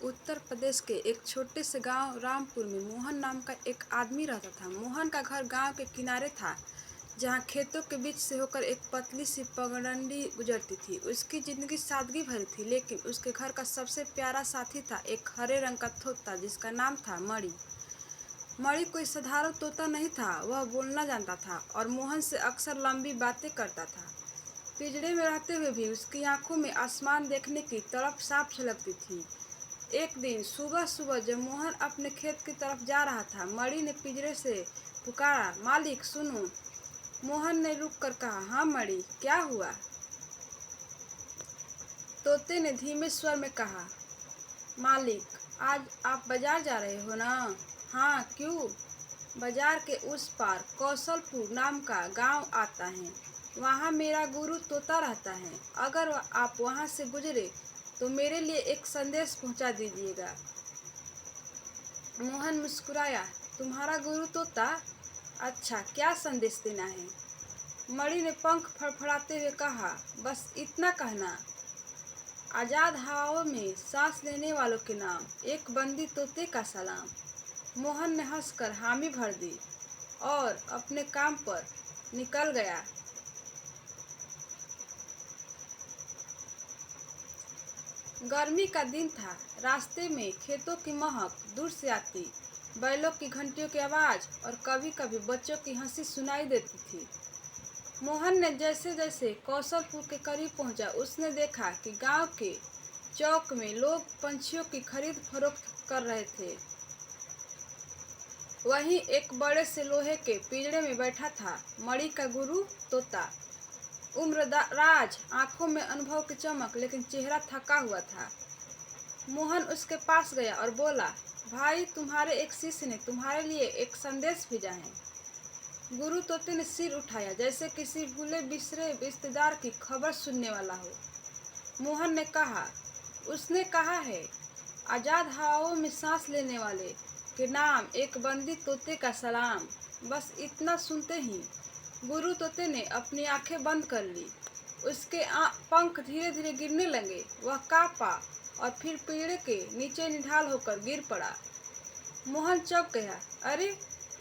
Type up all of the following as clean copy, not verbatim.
उत्तर प्रदेश के एक छोटे से गांव रामपुर में मोहन नाम का एक आदमी रहता था। मोहन का घर गांव के किनारे था, जहां खेतों के बीच से होकर एक पतली सी पगडंडी गुजरती थी। उसकी जिंदगी सादगी भरी थी, लेकिन उसके घर का सबसे प्यारा साथी था एक हरे रंग का तोता जिसका नाम था मणि। मणि कोई साधारण तोता नहीं था, वह बोलना जानता था और मोहन से अक्सर लंबी बातें करता था। पिंजरे में रहते हुए भी उसकी आंखों में आसमान देखने की तड़प साफ झलकती थी। एक दिन सुबह सुबह जब मोहन अपने खेत की तरफ जा रहा था, मणि ने पिंजरे से पुकारा, मालिक सुनो। मोहन ने रुक कर कहा, हाँ मणि, क्या हुआ? तोते ने धीमे स्वर में कहा, मालिक, आज आप बाजार जा रहे हो ना? हाँ, क्यों? बाजार के उस पार कौशलपुर नाम का गांव आता है। वहाँ मेरा गुरु तोता रहता है। अगर आप वहाँ से गुजरे तो मेरे लिए एक संदेश पहुँचा दीजिएगा। मोहन मुस्कुराया, तुम्हारा गुरु तोता? अच्छा, क्या संदेश देना है? मणि ने पंख फड़फड़ाते हुए कहा, बस इतना कहना, आजाद हवाओं में सांस लेने वालों के नाम, एक बंदी तोते का सलाम। मोहन ने हंसकर हामी भर दी और अपने काम पर निकल गया। गर्मी का दिन था। रास्ते में खेतों की महक दूर से आती, बैलों की घंटियों की आवाज और कभी कभी बच्चों की हंसी सुनाई देती थी। मोहन ने जैसे जैसे कौशलपुर के करीब पहुंचा, उसने देखा कि गांव के चौक में लोग पंछियों की खरीद फरोख्त कर रहे थे। वहीं एक बड़े से लोहे के पिंजरे में बैठा था मणि का गुरु तोता। उम्रदराज, आंखों में अनुभव की चमक, लेकिन चेहरा थका हुआ था। मोहन उसके पास गया और बोला, भाई, तुम्हारे एक शिष्य ने तुम्हारे लिए एक संदेश भेजा है। गुरु तोते ने सिर उठाया, जैसे किसी भूले बिसरे रिश्तेदार की खबर सुनने वाला हो। मोहन ने कहा, उसने कहा है, आजाद हवाओं में सांस लेने वाले के नाम, एक बंदी तोते का सलाम। बस इतना सुनते ही गुरु तोते ने अपनी आंखें बंद कर ली। उसके पंख धीरे धीरे गिरने लगे। वह कांपा और फिर पेड़ के नीचे निढाल होकर गिर पड़ा। मोहन चौंक गया। अरे,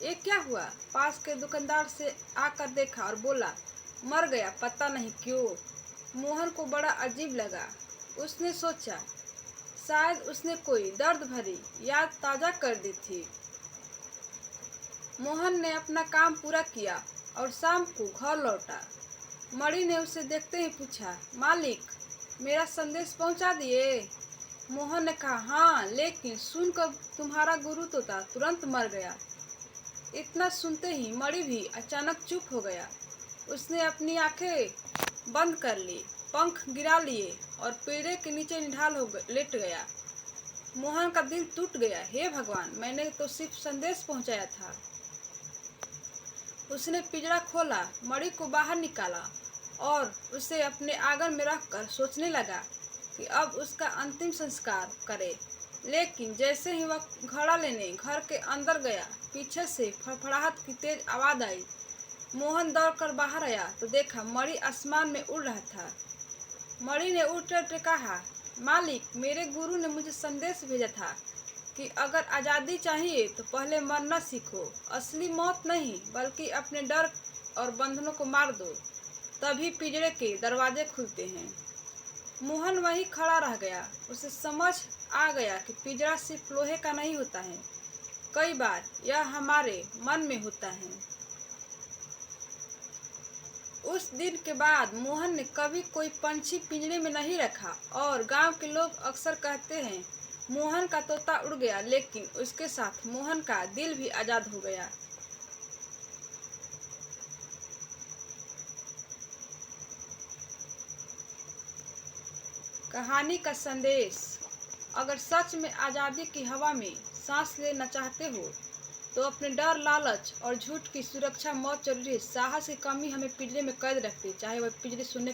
ये क्या हुआ? पास के दुकानदार से आकर देखा और बोला, मर गया, पता नहीं क्यों। मोहन को बड़ा अजीब लगा। उसने सोचा, शायद उसने कोई दर्द भरी याद ताजा कर दी थी। मोहन ने अपना काम पूरा किया और शाम को घर लौटा। मणि ने उसे देखते ही पूछा, मालिक, मेरा संदेश पहुंचा दिए? मोहन ने कहा, हाँ, लेकिन सुनकर तुम्हारा गुरु तोता तुरंत मर गया। इतना सुनते ही मणि भी अचानक चुप हो गया। उसने अपनी आंखें बंद कर ली, पंख गिरा लिए और पेड़ के नीचे निढाल हो लेट गया। मोहन का दिल टूट गया। हे भगवान, मैंने तो सिर्फ संदेश पहुंचाया था। उसने पिंजरा खोला, मणि को बाहर निकाला और उसे अपने आंगन में रखकर सोचने लगा कि अब उसका अंतिम संस्कार करे। लेकिन जैसे ही वह घड़ा लेने घर के अंदर गया, पीछे से फड़फड़ाहट की तेज आवाज आई। मोहन दौड़कर बाहर आया तो देखा मणि आसमान में उड़ रहा था। मणि ने उड़ते उड़ते कहा, मालिक, मेरे गुरु ने मुझे संदेश भेजा था कि अगर आज़ादी चाहिए तो पहले मरना सीखो। असली मौत नहीं, बल्कि अपने डर और बंधनों को मार दो, तभी पिंजरे के दरवाजे खुलते हैं। मोहन वहीं खड़ा रह गया। उसे समझ आ गया कि पिंजरा सिर्फ लोहे का नहीं होता है, कई बार यह हमारे मन में होता है। उस दिन के बाद मोहन ने कभी कोई पंछी पिंजरे में नहीं रखा और गांव के लोग अक्सर कहते हैं, मोहन का तोता उड़ गया, लेकिन उसके साथ मोहन का दिल भी आजाद हो गया। कहानी का संदेश, अगर सच में आज़ादी की हवा में सांस लेना चाहते हो तो अपने डर, लालच और झूठ की सुरक्षा मौत जरूरी है। साहस की कमी हमें पिंजरे में कैद रखती है, चाहे वह पिंजरे सुनने